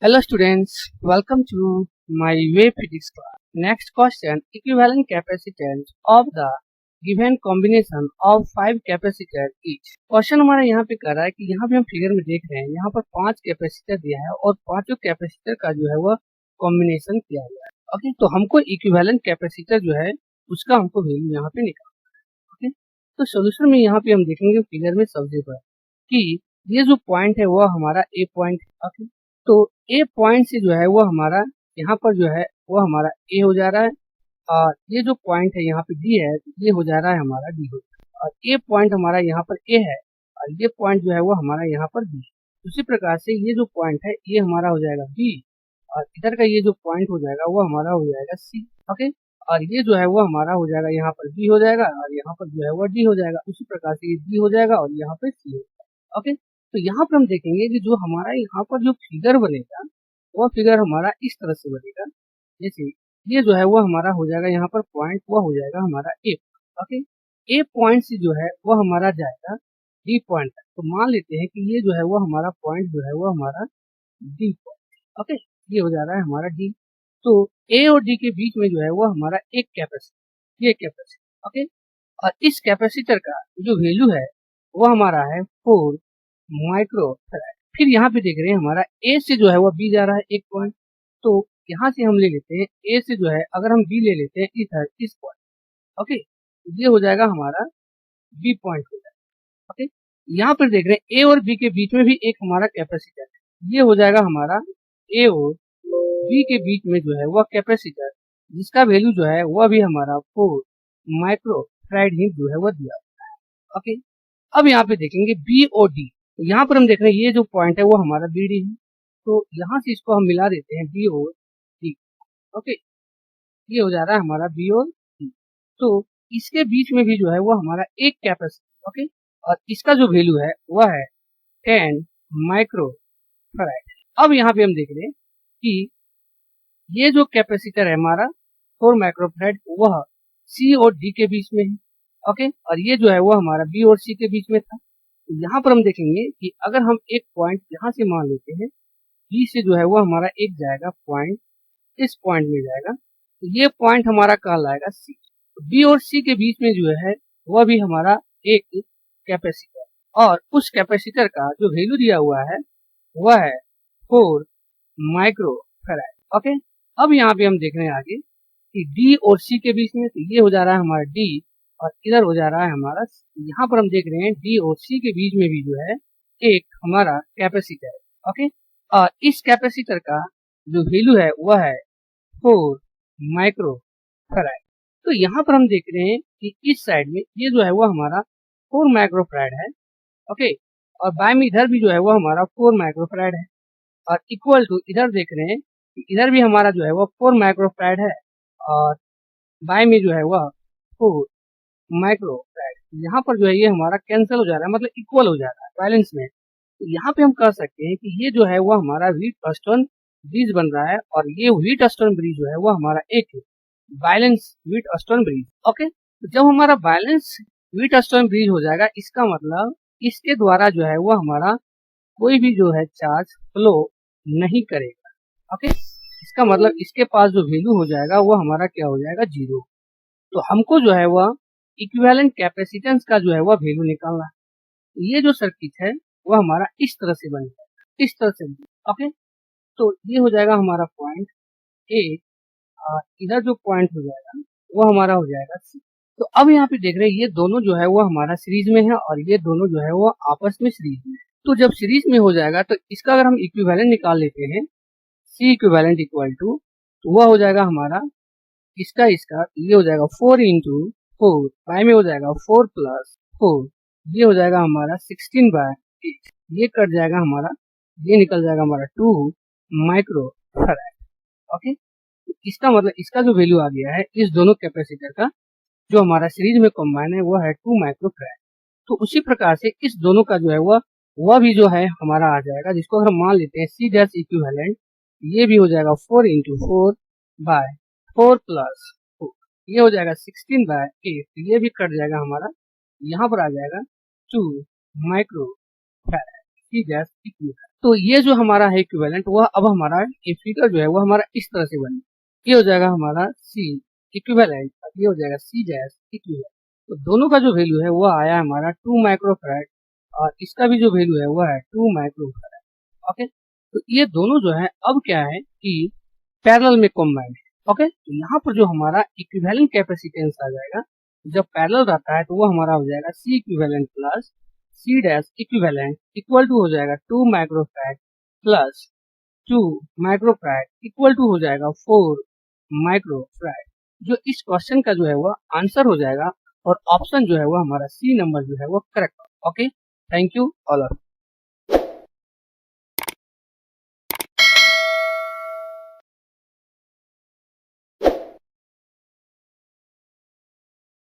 Hello students, welcome to my wave physics class. Next question, equivalent capacitance of the given combination of 5 capacitor each. Question हमारा यहाँ पे कर रहा है कि यहाँ पे हम फिगर में देख रहे हैं, यहाँ पर 5 कैपेसिटर दिया है और पांचों कैपेसिटर का जो है वह कॉम्बिनेशन किया हुआ है। ओके, तो हमको इक्विवेलेंट कैपेसिटर जो है उसका हमको वैल्यू यहाँ पे निकालना है। ओके, तो सोल्यूशन में यहाँ पे हम देखेंगे फिगर में सबसे पहले कि ये जो पॉइंट है वह हमारा ए पॉइंट है। ओके, तो ए पॉइंट से जो है वो हमारा यहाँ पर जो है वो हमारा ए हो जा रहा है और ये जो पॉइंट है यहाँ पे डी है ये हो जा रहा है हमारा डी हो जा रहा है और ये पॉइंट हमारा यहाँ पर ए है और ये पॉइंट जो है वो हमारा यहाँ पर बी। उसी प्रकार से ये जो पॉइंट है ये हमारा हो जाएगा बी और इधर का ये जो पॉइंट हो जाएगा वो हमारा हो जाएगा सी। ओके, और ये जो है वो हमारा हो जाएगा यहाँ पर बी हो जाएगा और यहाँ पर जो है वो डी हो जाएगा। उसी प्रकार से ये डी हो जाएगा और यहाँ पर सी हो जाएगा। ओके, तो यहाँ पर हम देखेंगे कि जो हमारा यहाँ पर जो फिगर बनेगा वह फिगर हमारा इस तरह से बनेगा। जैसे ये जो है वो हमारा हो जाएगा यहाँ पर पॉइंट वह हो जाएगा हमारा ए। ओके, ए पॉइंट से जो है वह हमारा जाएगा डी पॉइंट तक। तो मान लेते हैं कि ये जो है वो हमारा पॉइंट जो है वो हमारा डी पॉइंट। ओके, ये हो जा रहा है हमारा डी। तो ए और डी के बीच में जो है वो हमारा एक कैपेसिटर, ये कैपेसिटर। ओके, और इस कैपेसिटर का जो वैल्यू है वो हमारा है 4 माइक्रो फैराड। फिर यहाँ पे देख रहे हैं हमारा ए से जो है वो बी जा रहा है एक पॉइंट। तो यहाँ से हम ले लेते हैं ए से जो है अगर हम बी ले लेते हैं इस पॉइंट। ओके, ये हो जाएगा हमारा बी पॉइंट हो जाएगा। ओके, यहाँ पर देख रहे हैं ए और बी के बीच में भी एक हमारा कैपेसिटर है, ये हो जाएगा हमारा ए और बी के बीच में जो है वह कैपेसिटर जिसका वैल्यू जो है वह भी हमारा 4 माइक्रो फैराड ही जो है वह दिया हुआ है। ओके, अब यहाँ पे देखेंगे बी और डी। तो यहाँ पर हम देख रहे हैं ये जो पॉइंट है वो हमारा बी डी है। तो यहाँ से इसको हम मिला देते हैं बी और डी। ओके, ये हो जा रहा है हमारा बी और डी। तो इसके बीच में भी जो है वो हमारा एक कैपेसिटर। ओके, और इसका जो वैल्यू है वह है 10 माइक्रो फैराड। अब यहाँ पे हम देख रहे हैं कि ये जो कैपेसिटर है हमारा 4 माइक्रो फैराड वह सी और डी के बीच में है। ओके, और ये जो है वो हमारा बी और सी के बीच में था। यहाँ पर हम देखेंगे कि अगर हम एक पॉइंट यहाँ से मान लेते हैं बी से जो है वो हमारा एक जाएगा पॉइंट इस पॉइंट में जाएगा, तो ये पॉइंट हमारा कहाँ लाएगा सी। बी और सी के बीच में जो है वह भी हमारा एक कैपेसिटर और उस कैपेसिटर का जो वैल्यू दिया हुआ है वह है 4 माइक्रो फैराड। ओके, अब यहाँ पे हम देख रहे हैं आगे कि डी और सी के बीच में, तो ये हो जा रहा है हमारा डी और इधर हो जा रहा है हमारा। यहाँ पर हम देख रहे हैं डी और सी के बीच में भी जो है एक हमारा कैपेसिटर है। ओके, और इस कैपेसिटर का जो वैल्यू है वह है 4 माइक्रो फैराड। तो यहाँ पर हम देख रहे हैं कि इस साइड में ये जो है वो हमारा 4 माइक्रो फैराड है। ओके, और बाय में इधर भी जो है वो हमारा 4 माइक्रो फैराड है और इक्वल टू इधर देख रहे हैं कि इधर भी हमारा जो है वो 4 माइक्रो फैराड है और बाय में जो है वह 4 माइक्रो फैराड। यहाँ पर जो है ये हमारा कैंसिल हो जा रहा है, मतलब इक्वल हो जा रहा है बैलेंस में। तो यहाँ पे हम कह सकते हैं कि ये जो है वो हमारा व्हीटस्टोन ब्रिज बन रहा है और ये व्हीटस्टोन ब्रिज जो है वो हमारा एक बैलेंस व्हीटस्टोन ब्रिज। ओके, तो जब हमारा बैलेंस व्हीटस्टोन ब्रिज हो जाएगा इसका मतलब इसके द्वारा जो है वो हमारा कोई भी जो है चार्ज फ्लो नहीं करेगा। ओके, इसका मतलब इसके पास जो वैल्यू हो जाएगा वो हमारा क्या हो जाएगा, जीरो। तो हमको जो है वह इक्विवेलेंट कैपेसिटेंस का जो है वह वैल्यू निकालना है। ये जो सर्किट है वह हमारा इस तरह से बन जाएगा, इस तरह से। ओके, तो ये हो जाएगा हमारा पॉइंट ए और इधर जो पॉइंट हो जाएगा वो हमारा हो जाएगा सी। तो अब यहाँ पे देख रहे हैं ये दोनों जो है वो हमारा सीरीज में है और ये दोनों जो है वो आपस में सीरीज में है। तो जब सीरीज में हो जाएगा तो इसका अगर हम इक्विवेलेंट निकाल लेते हैं सी इक्विवेलेंट इक्वल टू, तो वह हो जाएगा हमारा इसका ये हो जाएगा 4 इंटू 4 बाय में हो जाएगा 4 प्लस 4, ये हो जाएगा हमारा 16 बाय 8, ये कट जाएगा हमारा, ये निकल जाएगा हमारा 2 माइक्रो फैराड। ओके, तो इसका मतलब इसका जो वैल्यू आ गया है इस दोनों कैपेसिटर का जो हमारा सीरीज में कॉम्बाइन है वो है 2 माइक्रो फैराड। तो उसी प्रकार से इस दोनों का जो है वह भी जो है हमारा आ जाएगा, जिसको अगर हम मान लेते हैं सी डैश इक्विवेलेंट, ये भी हो जाएगा 4 इंटू 4 बाय 4 प्लस 4, ये हो जाएगा 16 बाय 8, ये भी कट जाएगा हमारा, यहाँ पर आ जाएगा 2 micro farad C dash equivalent. तो ये जो हमारा है इक्विवेलेंट वह अब हमारा ये फिगर जो है वो हमारा इस तरह से बने। ये हो जाएगा हमारा C इक्विवेलेंट, ये हो जाएगा C डैश इक्विवेलेंट। तो दोनों का जो वैल्यू है वो आया हमारा 2 माइक्रोफैराड और इसका भी जो वैल्यू है वो है 2 माइक्रोफैराड। ओके, तो ये दोनों जो है अब क्या है कि पैरेलल में कॉम्बाइंड है। ओके, तो यहाँ पर जो हमारा इक्विवेलेंट कैपेसिटेंस आ जाएगा, जब पैरेलल रहता है तो वो हमारा हो जाएगा C equivalent plus C dash equivalent equal to हो जाएगा 2 microfarad plus 2 microfarad equal to हो जाएगा 4 माइक्रोफैराड। जो इस क्वेश्चन का जो है वो आंसर हो जाएगा और ऑप्शन जो है वो हमारा C नंबर जो है वो correct. Okay, thank you all of.